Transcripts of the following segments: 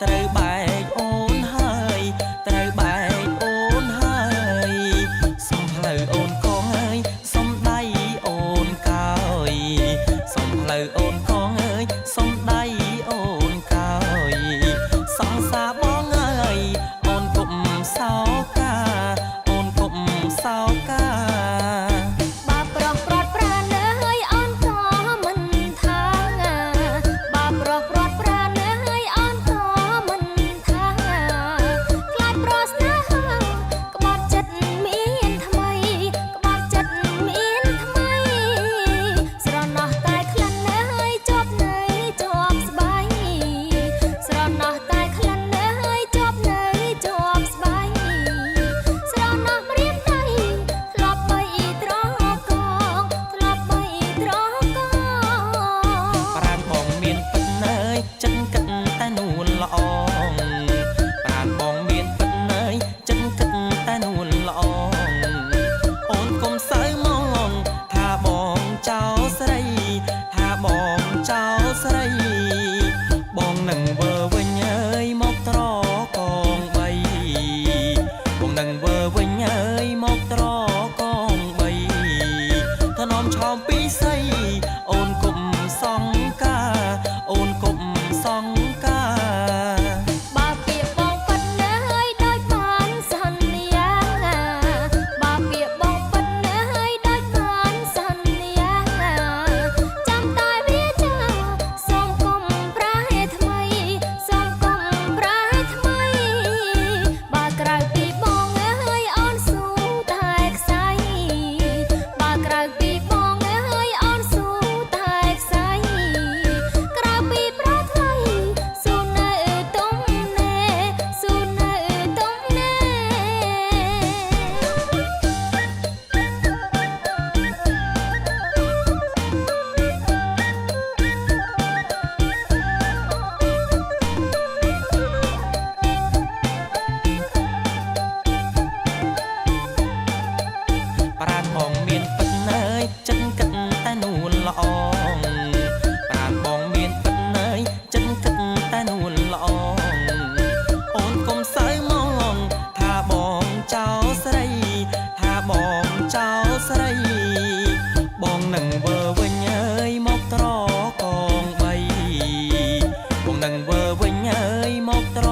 ត្រូវបែកអូនហើយត្រូវបែកអូនហើយសុំផ្លូវអូនកងអើយសុំដៃអូនកោយសុំផ្លូវអូនកងអើយសុំដៃអូនកោយសងសាបងអើយអូនគុំសោកាអូនគុំសោកាបាប្រុសប្រត់ប្រាណើយអូនក៏មិនថាបាប្រុសប្រត់ប្រាណើយអូនក៏មិនថាខ្លាចប្រស្នេហាក្បត់ចិត្តមានថ្មីក្បត់ចិត្តមានថ្មីស្រណោះតែក្លិនអើយជាប់នៅជាប់ស្បៃស្រណោះតែក្លិនអើយជាប់នៅជាប់ស្បៃស្រណោះរៀបដៃធ្លាប់បីត្រកងធ្លាប់បីត្រកងប្រានបងមានពិតអើយចិនគិតតែនួនល្អប្រានបងមានពិតអើយចិនគិតតែនួនល្អអូនកុំសើមកថាបងចោលស្រីថាបងចោលស្រីបងនឹងវើវិញអើយមកត្រកងបីបងនឹងវើវិញអើយមកត្រកងបីថ្នមឆោមពីស័យអូនគុំសង្កាអូនគុំសង្កាបើពាក្យបងពិតអើយដូចបានសន្យាបើពាក្យបងពិតអើយដូចបានសន្យាចាំតែវាចាសូមកុំប្រែថ្មីសូមកុំប្រែថ្មីបើក្រៅពីបងអើយអូនស៊ូតែខ្សែបើក្រៅពីបងអើយអូនស៊ូតែខ្សែក្រៅពីប្រថ្លៃស៊ូនៅទុំណែស៊ូនៅទុំណែប្រានបងមានពិតអើយចិនគិតតែនួនល្អប្រានបងមានពិតអើយចិនគិតតែនួនល្អអូនកុំសើមកថាបងចោលស្រីថាបងចោលស្រីបងនឹងវើវិញអើយមកត្រកងបីបងនឹងវើវិញអើយមកត្រ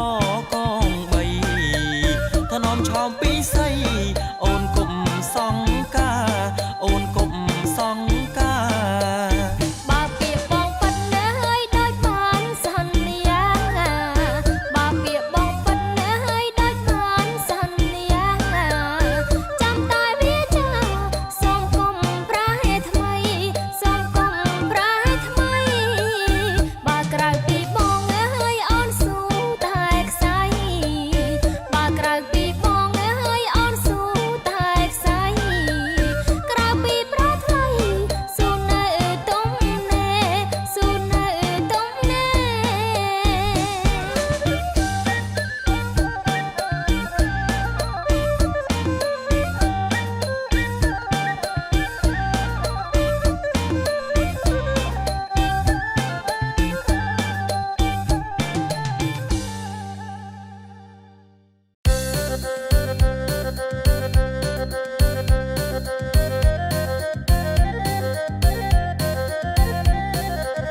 កងបីថ្នមឆោមពីស័យអូនគុំសង្កាអូនគុំសង្កាបើពាក្យបងពិតអើយដូចបានសន្យាបើពាក្យបងពិតអើយដូចបានសន្យាចាំតែវាចាសូមកុំប្រែថ្មីសូមកុំប្រែថ្មីបើក្រៅពីបងអើយអូនស៊ូតែខ្សែបើក្រៅពីបងអើយអូនស៊ូតែខ្សែក្រៅពីប្រថ្លៃស៊ូនៅទុំណែស៊ូនៅទុំណែ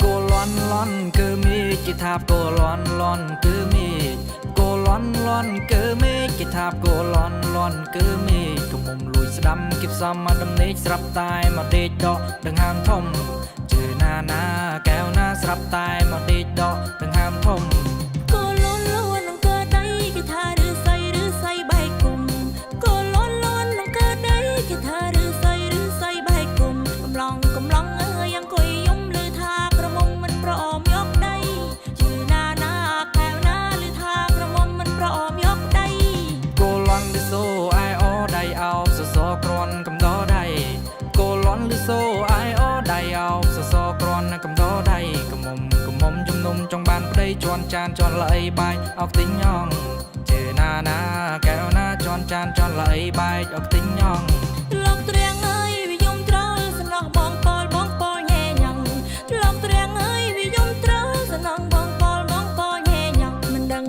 គោលន់លន់គឺមេជាថាគោលន់លន់គឺមេគោលន់លន់គឺមេជាថាគោលន់លន់គឺមេកុំមុំលួចស្ដាំគៀបសំមកដំណេកស្រាប់តែមកដេកដកដង្ហើមធំជឿណាណាកែវណាស្រាប់តែមកដេកដកដង្ហើមធំគោលន់លន់នឹងកើតដៃគេថាឬស័យបែកគុំគោលន់លន់នឹងកើតដៃគេថាឬស័យបែកគុំកំឡងអើយអង្គុយយំឮថាក្រមុំមិនប្រអមយកដៃជឿណាណាកែវណាឮថាក្រមុំមិនប្រអមយកដៃគោលន់លឺសូអាយអូដៃអោបសសរគ្រាន់កំដរដៃគោលន់លឺសូអាយអូដៃអោបសសរគ្រាន់កំដរដៃកុំមុំជំនុំចង់បានប្តីជន់ចានជន់ល្អីបាយអកទិញញងជឿណាណាកែវណាជន់ចានជន់ល្អីបាយអកទិញញងលោកត្រៀងអើយវាយំត្រើសំណោះបងពលញ៉ែញ៉ាំលោកត្រៀងអើយវាយំត្រើសំណោះបងពលញ៉ែញ៉ាំមិនដឹង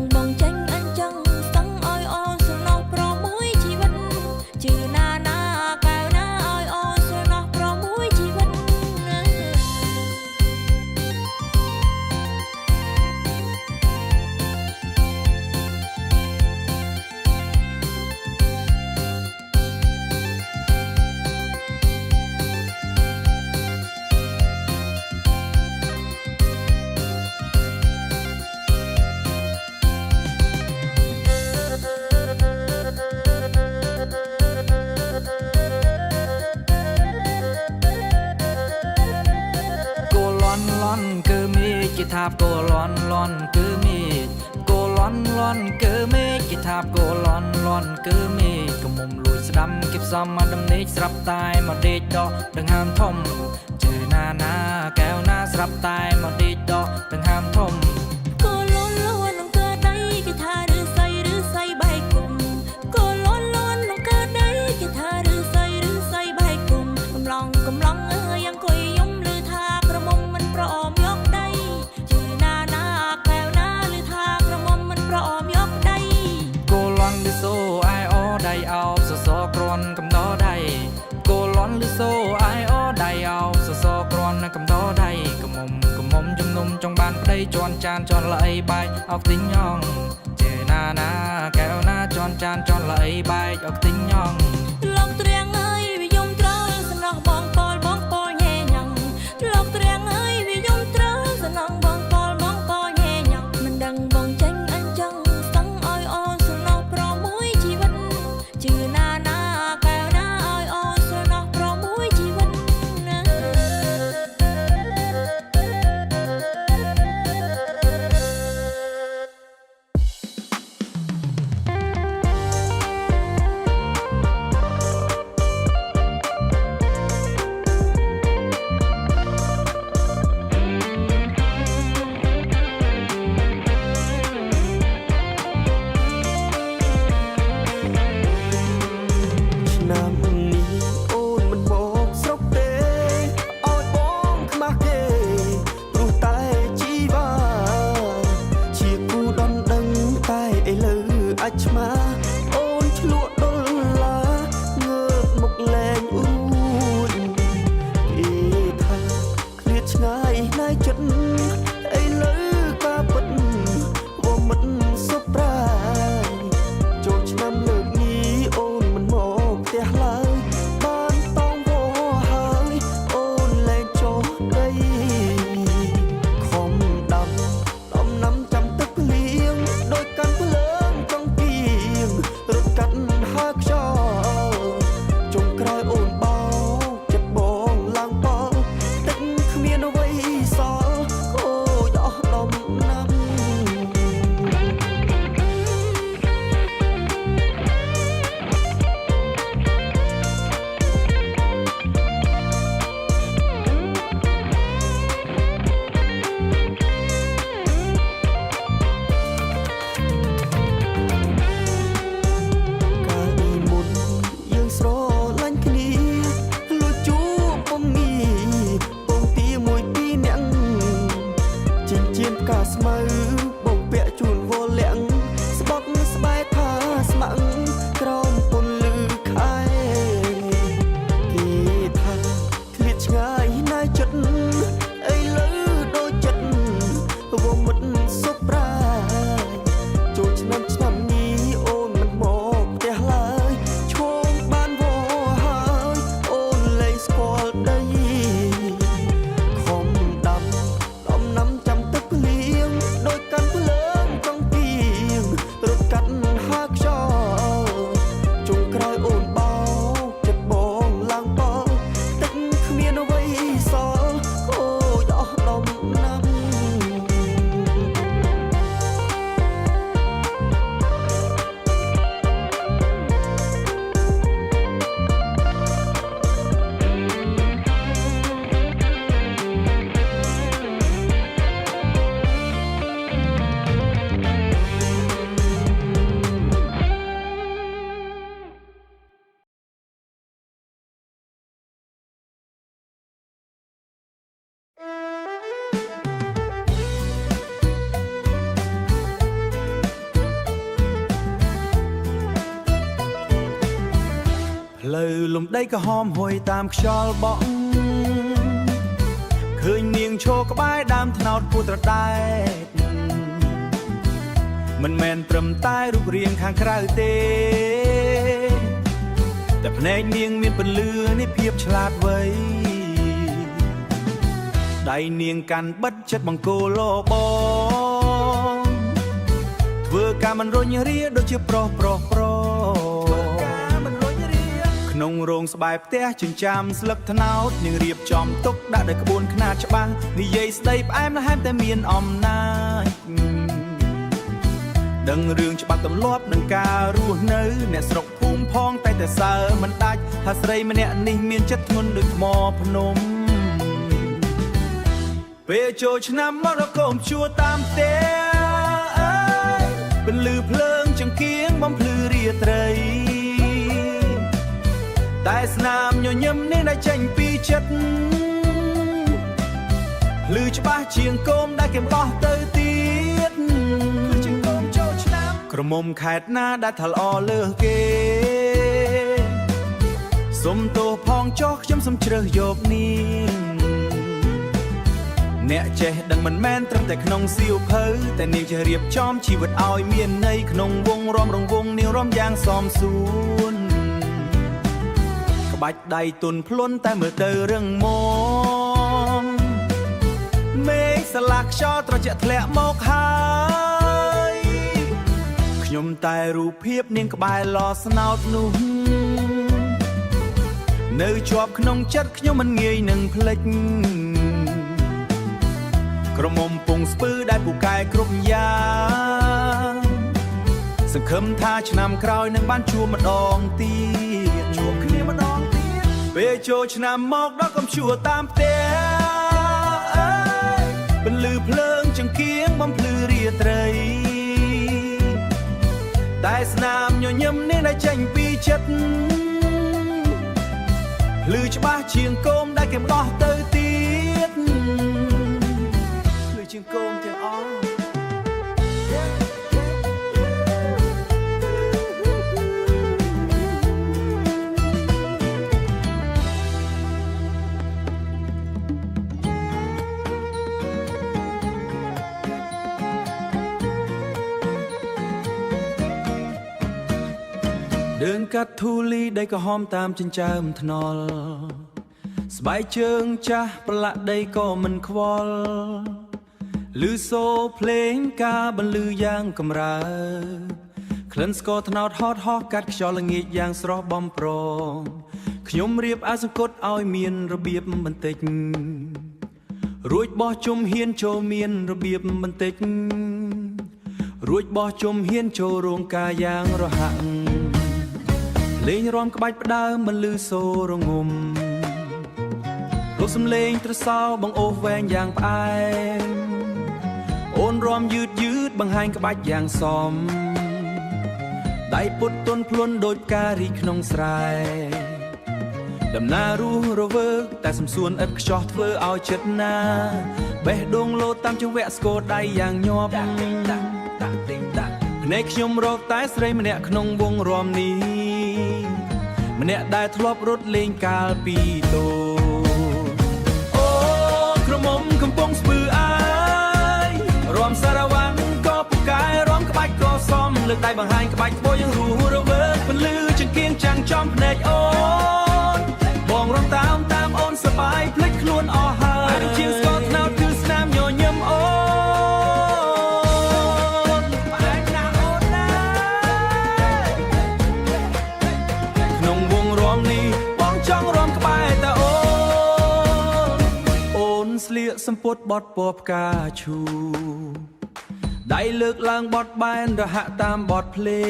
ថាគោលន់លន់គឺមេឃគោលន់លន់គឺមេឃគេថាគោលន់លន់គឺមេឃកុំមុំលួចស្ដាំគេផ្សំមកដំណេកស្រាប់តែមកដេកដកដង្ហើមធំជឿណាណាកែវណាស្រាប់តែមកដេកដកដង្ហើមធំគោលន់លន់នឹងកើតដៃគេថាឬស័យបែកគុំគោលន់លន់នឹងកើតដៃគេថាឬស័យបែកគុំកំឡងអើយអង្គុយយំឮថាក្រមុំមិនប្រអមយកដៃជឿណាណាកែវណាឮថាក្រមុំមិនប្រអមយកដៃគោលន់លឺសូអាយអូដៃអោបសសរគ្រាន់កំដរដៃគោលន់លឺសូអាយអូដៃអោបសសរគ្រាន់កំដរដៃកុំមុំជំនុំចង់បានប្តីជន់ចានជន់ល្អីបែកអោកទីញងជឿណាណាកែវណាជន់ចានជន់ល្អីបែកអោកទីញងលោកត្រៀងអើយវាយំត្រូវសំណោះបងពលញ៉ែញ៉ាំលោកត្រៀងអើយវាយំត្រូវសំណោះបងពលញ៉ែញ៉ាំមិនដឹងបងចេញអញ្ចឹងស្ទឹងអើយអូនសំណោះប្រមួយជីវិតជឿណាណាកែវណាអើយអូនសំណោះប្រមួយជីវិតណា ផ្លូវលំដីក៏ហមហួយតាមខ្យល់បក់ឃើញនាងឈរក្បែរដើមត្នោតពូត្រដែកមិនមែនត្រឹមតែរូបរាងខាងក្រៅទេតែភ្នែកនាងមានពន្លឺនៃភាពឆ្លាតវៃដៃនាងកាន់បិទចិត្តបង្គោលលបងធ្វើការមិនរញរាដូចជាប្រុស ក្នុងរោងស្បែកផ្ទះចិញ្ចាមស្លឹកត្នោតនាងរៀបចំទុកដាក់ដោយក្បួនខ្នាតច្បាស់និយាយស្ដីផ្អែមល្ហែមតែមានអំណាចដឹងរឿងច្បាប់ទម្លាប់នឹងការរស់នៅអ្នកស្រុកភូមិផងតែសើមិនដាច់ថាស្រីម្នាក់នេះមានចិត្តធ្ងន់ដូចថ្មភ្នំពេលចូលឆ្នាំមករកកុំជួតាមផ្ទះពន្លឺភ្លើងចង្កៀងបំភ្លឺរាត្រីតែស្នាមញញឹមនេះដែលចេញពីចិត្តភ្លឺច្បាស់ជាងគោមដែលគេបោះទៅទៀតជាងគោមចូលឆ្នាំក្រមុំខេត្តណាដែលថាល្អលើសគេសុំទោសផងចុះខ្ញុំសុំជ្រើសយកនាងអ្នកចេះដឹងមិនមែនត្រឹមតែក្នុងសៀវភៅតែនាងចេះរៀបចំជីវិតឲ្យមានន័យក្នុងវងរំរងវងនាងរំយ៉ាងសមសួនក្បាច់ដៃទុនភ្លុនតែមើលទៅរឹងមាំមេឃស្លាកខ្យល់ត្រជាក់ធ្លាក់មកហើយខ្ញុំតែរូបភាពនាងក្បែរឡស្នោតនោះនៅជាប់ក្នុងចិត្តខ្ញុំមិនងាយនឹងភ្លេចក្រមុំពងស្ពឺដែលពូកែគ្រប់យ៉ាងសង្ឃឹមថាឆ្នាំក្រោយនឹងបានជួបម្ដងទៀតជួបគ្នាម្ដងទៀតពេលចូលឆ្នាំមកដល់កុំជួតាមផ្ទះពន្លឺភ្លើងចង្កៀងបំភ្លឺរាត្រីតែស្នាមញញឹមនេះដែលចេញពីចិត្តភ្លឺច្បាស់ជាងគោមដែលគេបោះទៅទៀតភ្លឺជាងគោមទាំងអស់ដើរកាត់ធូលីដីក្រហមតាមចិញ្ចើមថ្នល់ស្បែកជើងចាស់ប្រឡាក់ដីក៏មិនខ្វល់ឮសូរភ្លេងការបន្លឺយ៉ាងកម្រើក្លិនស្ករត្នោតហត់ហោះកាត់ខ្យល់ល្ងាចយ៉ាងស្រស់បំព្រងខ្ញុំរៀបអាវសង្កត់ឲ្យមានរបៀបបន្តិចរួចបោះជុំហ៊ានចូលមានរបៀបបន្តិចរួចបោះជុំហ៊ានចូលរោងការយ៉ាងរហ័សលេងរាំក្បាច់ផ្ដើមបន្លឺសូររងំរកសំឡេងត្រសោបងអូសវែងយ៉ាងផ្អែមអូនរាំយឺតយឺតបង្ហាញក្បាច់យ៉ាងសមដៃពុតទន់ភ្លន់ដូចផ្ការីក្នុងស្រែដំណើររស់រវើកតែសំសួនឥតខ្ចោះធ្វើឲ្យចិត្តណាបេះដូងលោតតាមចង្វាក់ស្គរដៃយ៉ាងញាប់ភ្នែកខ្ញុំរកតែស្រីម្នាក់ក្នុងវងរាំនេះម្នាក់ដែលធ្លាប់រត់លេងកាលពីតូអូក្រមុំកំពុងស្ពឺអាយរាំសារ៉ាវ៉ាន់ក៏ពូកែរាំក្បាច់ក៏សមលើកដៃបង្ហាញក្បាច់ក្បោយ៉ាងរស់រវើកពន្លឺចង្កៀងចាំងចំភ្នែកអូនបងរាំតាមអូនសប្បាយភ្លេចខ្លួនអស់ហើយជាងស្ករត្នោតគឺស្នាមញញឹមអូស្លៀកសំពត់បត់ពណ៌ផ្កាឈូដៃលើកឡើងបត់បែនរហ័សតាមបទភ្លេ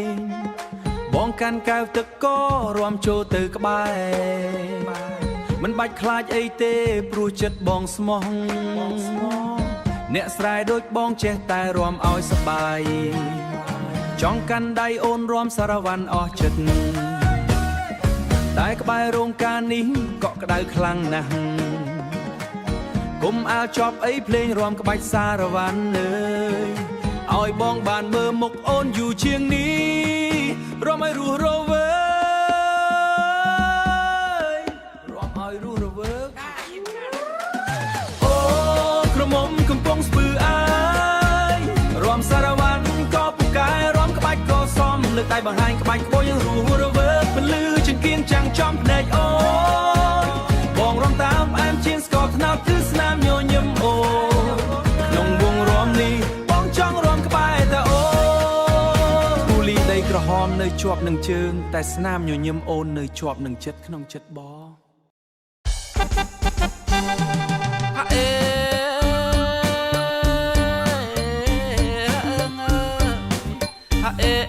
ងបងកាន់កែវទឹកក៏រាំចូលទៅក្បែរមិនបាច់ខ្លាចអីទេព្រោះចិត្តបងស្មោះអ្នកស្រែដូចបងចេះតែរាំឲ្យសប្បាយចង់កាន់ដៃអូនរាំសារ៉ាវ៉ាន់អស់ចិត្តតែក្បែររោងការនេះក៏ក្តៅខ្លាំងណាស់គុំអាលចប់អីភ្លេងរាំក្បាច់សារ៉ាវ៉ាន់អើយឲ្យបងបានមើលមុខអូនយូរជាងនេះរាំឲ្យរស់រវើករាំឲ្យរស់រវើកអូក្រមុំកំពុងស្ពឺអាយរាំសារ៉ាវ៉ាន់ក៏ពូកែរាំក្បាច់ក៏សមលើកដៃបង្ហាញក្បាច់ក្បោយ៉ាងរស់រវើកពន្លឺចង្កៀងចាំងចំភ្នែកអូនបងរាំតាមផ្អែមជាងស្ករត្នោតគឺស្នាមញញឹមអូក្នុងវងរាំនេះបងចង់រាំក្បែរតែអូគូលីដី ក្រហមនៅជាប់នឹងជើងតែស្នាមញញឹមអូននៅជាប់នឹងចិត្តក្នុងចិត្តបងហាក់អេហាក់អេ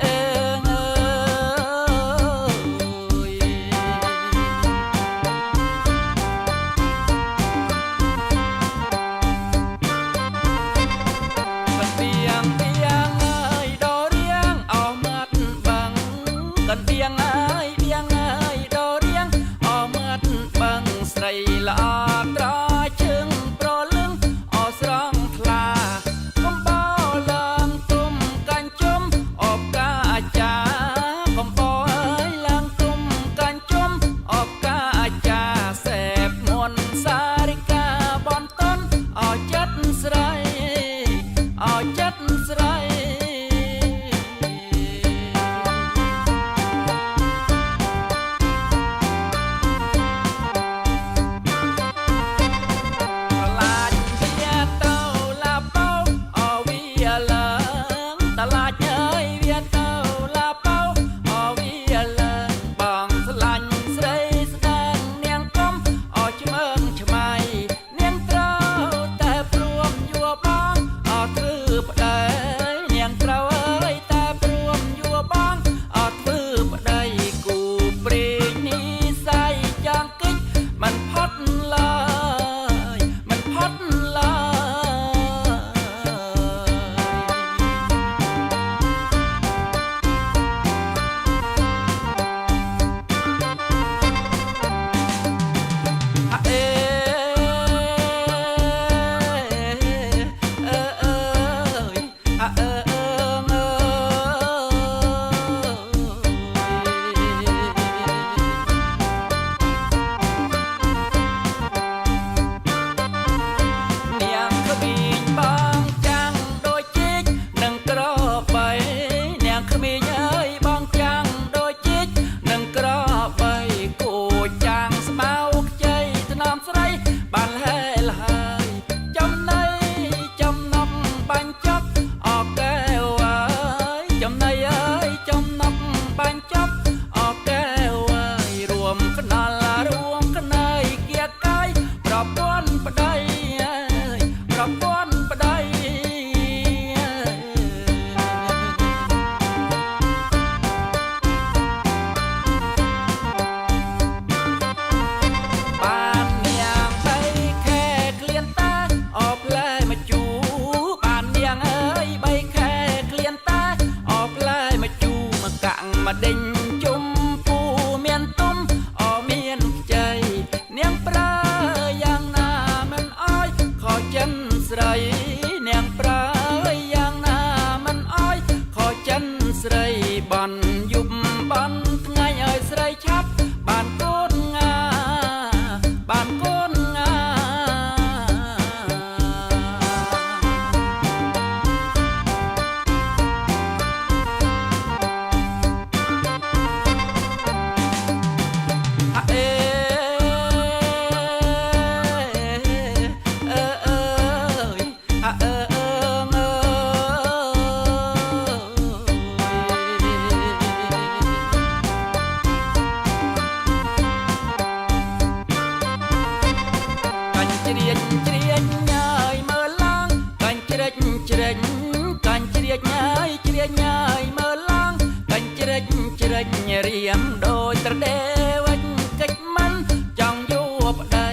រៀងដូចត្រដេវិចកិច្ចមិនចង់យួរប្តី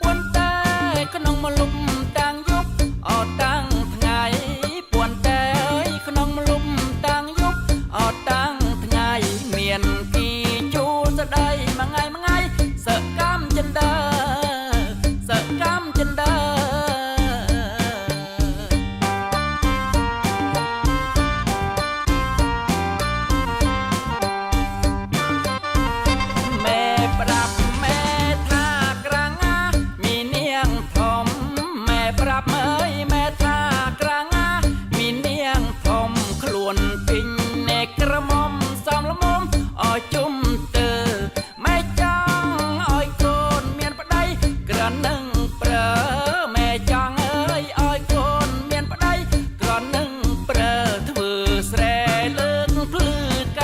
ប៉ុន្តែក្នុងមលុបតាំងយប់អត់តាំងថ្ងៃប៉ុន្តែក្នុងមលុបតាំងយប់អត់តាំងថ្ងៃមានពីជួលស្ដីមួយថ្ងៃសកម្មចិនដើសកម្មចិនដើជុំទៅម៉ែចង់ឲ្យកូនមានប្តីក្រនឹងប្រើម៉ែចង់អើយឲ្យកូនមានប្តីក្រនឹងប្រើធ្វើស្រែលើកភ្លឺក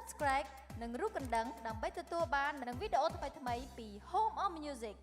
Subscribe និងរូបកណ្ដឹងដើម្បីទទួលបាននូវវីដេអូថ្មីៗពី Home of Music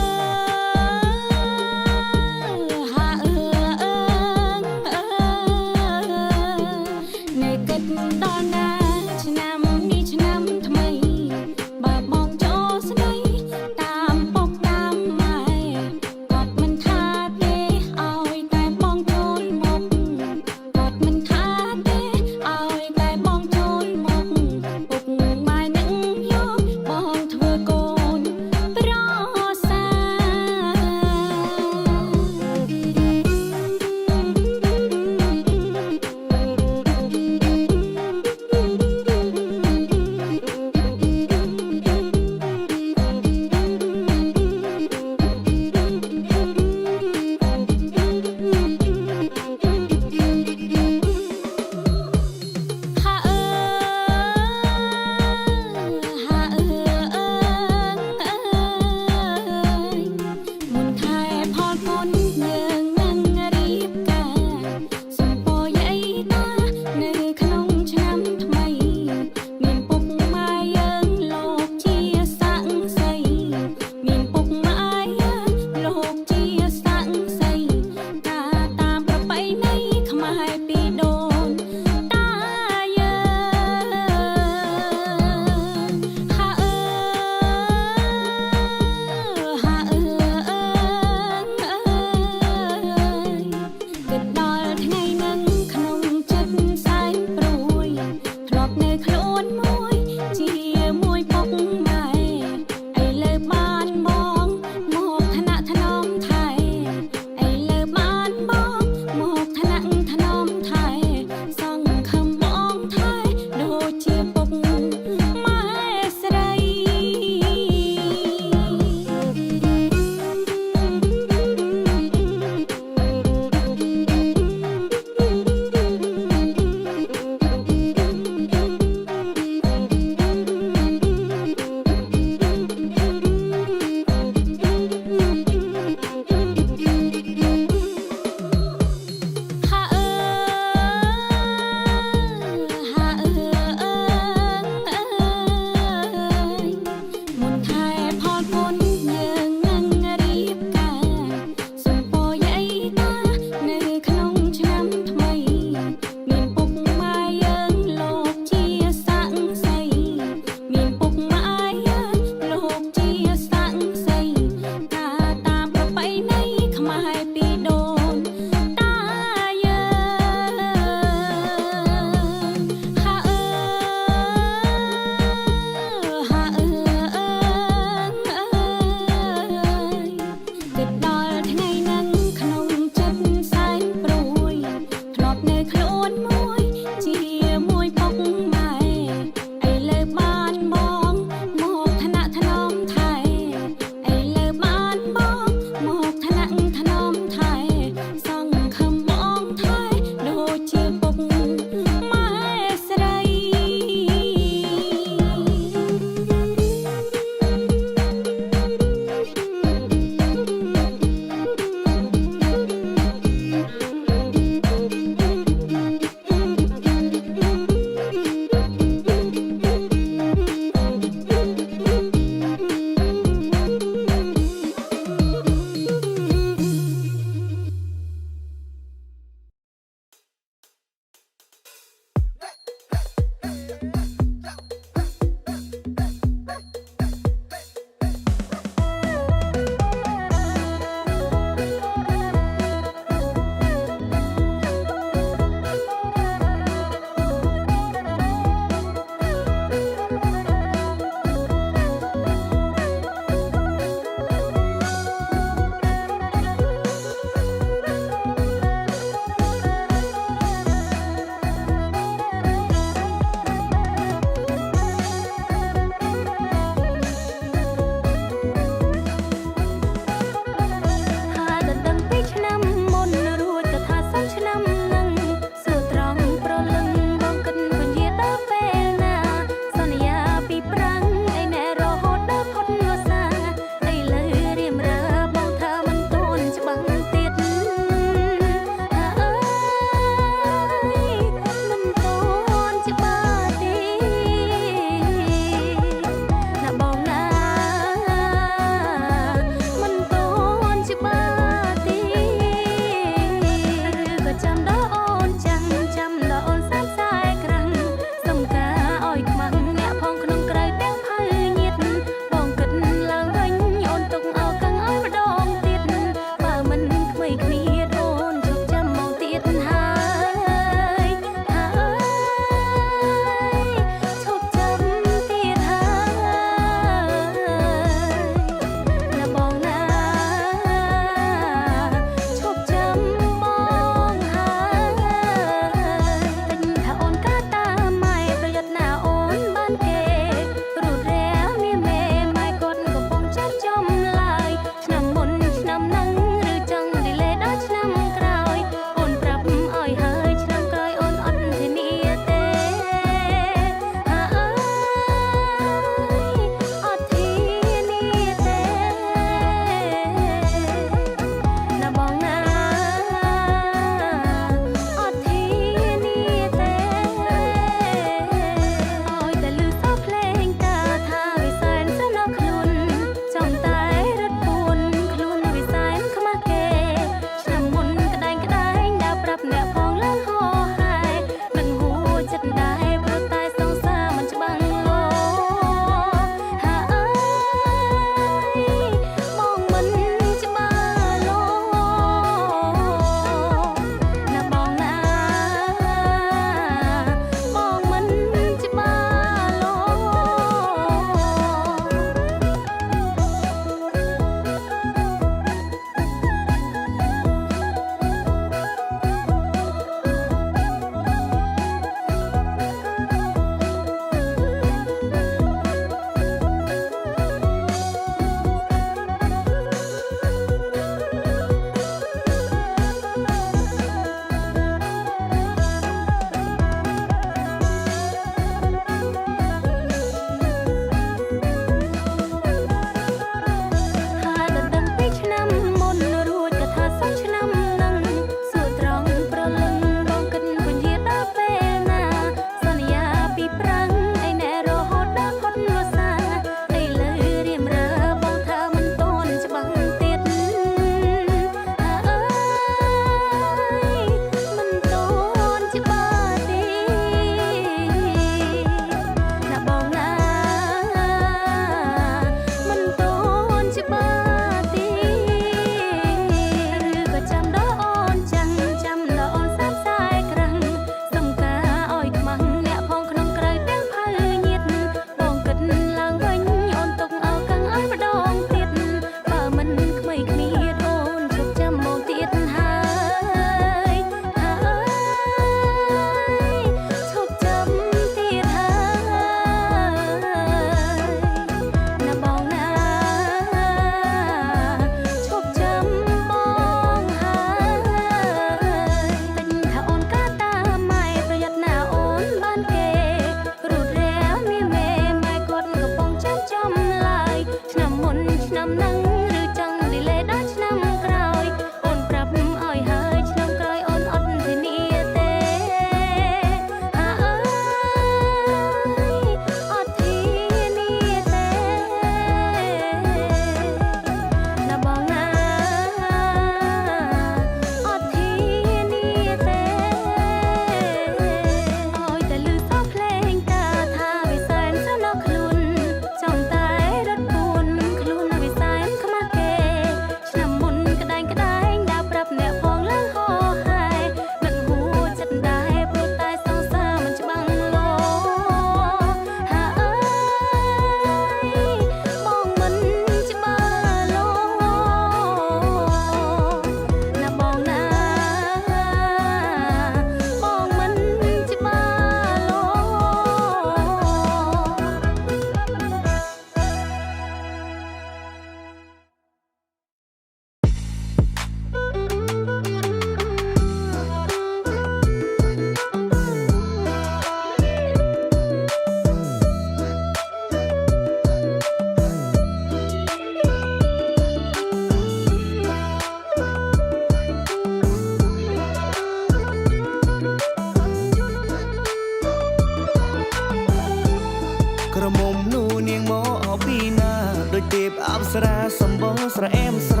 ស្រាសម្បល់ស្រអែមស្រ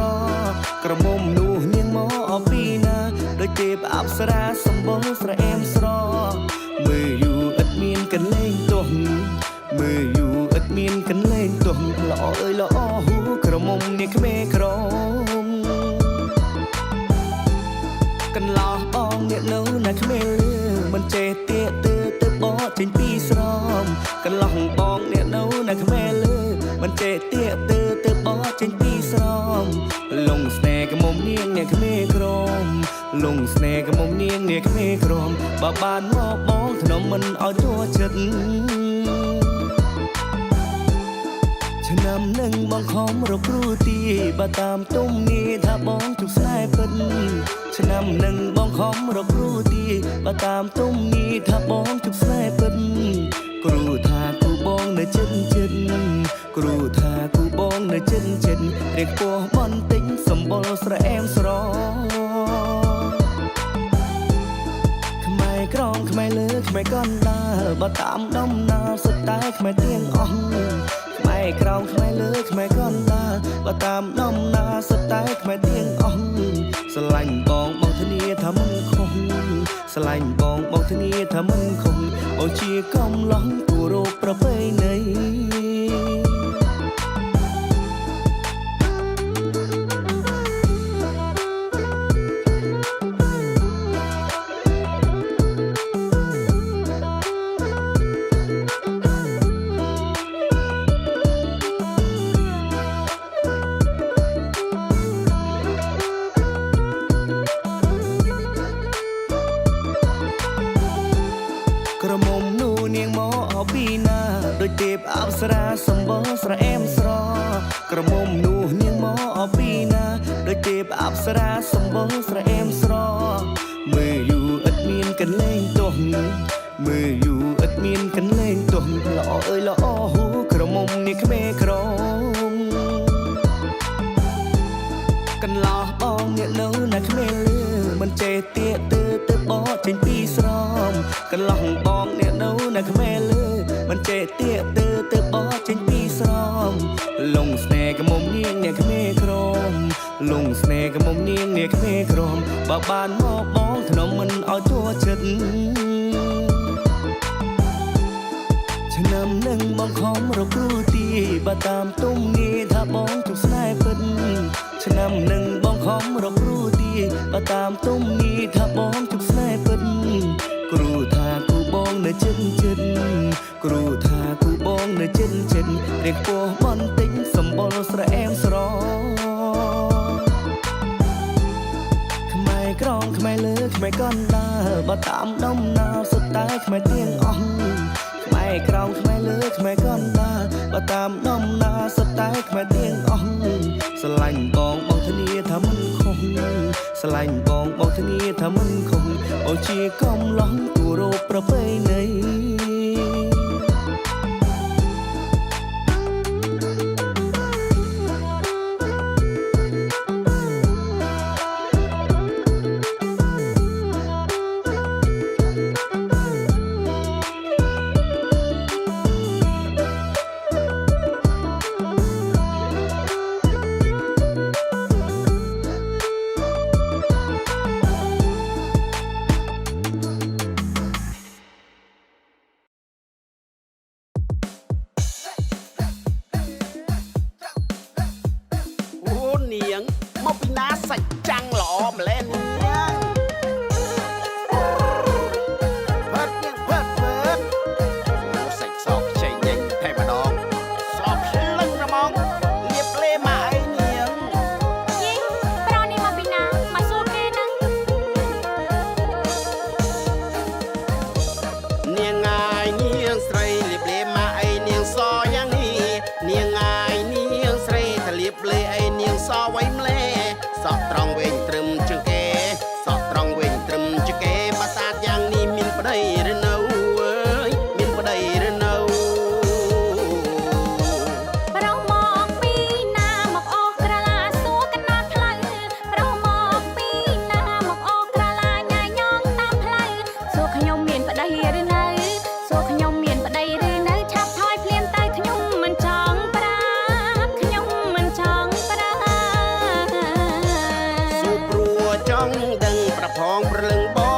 ក្រមុំនោះនាងមកអពីណាដូចទេពអប្សរាសម្បល់ស្រអែមស្រមើលយូរឥតមានកន្លែងទោះមើលយូរឥតមានកន្លែងទោះល្អអើយល្អហូក្រមុំនាងក្មេក្រកន្លោះបងអ្នកនៅណាក្មេលឺមិនចេះទៀទៅបោចេញពីស្រមកន្លោះបងអ្នកនៅណាក្មេលឺមិនចេះទៀទៅបោចេញពីស្រមលងស្នេហ៍កមុំនាងអ្នកក្មេក្រមលងស្នេហ៍កមុំនាងអ្នកក្មេក្រមបើបានមកបងធ្នមមិនឲ្យទួចិត្តឆ្នាំនឹងបងខំរកគ្រូទីបើតាមទុំនេះថាបងជុកស្នេហ៍ពិតឆ្នាំនឹងបងខំរកគ្រូទីបើតាមទុំនេះថាបងជុកស្នេហ៍ពិតគ្រូថាគូបងនៅចិត្តគ្រូថាគូបងនៅចិត្តរៀបពោះបន្តិចសម្បល់ស្រអែមស្រខ្មែរក្រងខ្មែរលើខ្មែរកណ្ដាលបើតាមដំណើរសុទ្ធតែខ្មែរទៀងអស់ខ្មែរក្រោមខ្មែរលើខ្មែរកណ្ដាលបើតាមដំណើរសុទ្ធតែខ្មែរទៀងអស់ស្រឡាញ់បងធានាថាមិនខុសស្រឡាញ់បងធានាថាមិនខុសអូជាកំឡោះគោរពប្រពៃណីក្រមុំនោះនាងមកអពីណាដូចទេពអប្សរាសម្បល់ស្រអែមស្រក្រមុំនោះនាងមកអពីណាដូចទេពអប្សរាសម្បល់ស្រអែមស្រមើលយូរឥតមានកន្លែងទោះមើលយូរឥតមានកន្លែងទោះល្អអើយល្អហូក្រមុំនេះក្មេក្រកន្លោះបងអ្នកនៅណាក្មេលឺមិនចេះទៀទៅបោចេញពីស្រមកន្លោះបងអ្នកនៅណាក្មេលឺមិនចេះទៀទៅបោចេញពីស្រមលងស្នេហ៍កមុំនាងអ្នកក្មេក្រមលងស្នេហ៍កមុំនាងអ្នកក្មេក្រមបើបានមកបងធ្នមមិនឲ្យទួចិត្តឆ្នាំនឹងបងខំរកគ្រូទីបើតាមទុំនេះថាបងជុកស្នេហ៍ពិតឆ្នាំនឹងបងខំរកគ្រូទីបើតាមទុំនេះថាបងជុកស្នេហ៍ពិតគ្រូថាគូបងនៅចិត្តគ្រូថាគូបងនៅចិត្តរៀបពោះបន្តិចសម្បល់ស្រអែមស្រខ្មែរក្រងខ្មែរលើខ្មែរកណ្ដាលបើតាមដំណើរសុទ្ធតែខ្មែរទៀងអស់ខ្មែរក្រោមខ្មែរលើខ្មែរកណ្ដាលបើតាមដំណើរសុទ្ធតែខ្មែរទៀងអស់ស្រឡាញ់បងធានាថាមិនខុសស្រឡាញ់បងធានាថាមិនខុសអូជាកំឡោះគោរពប្រពៃណី ប្រផងប្រលឹងបង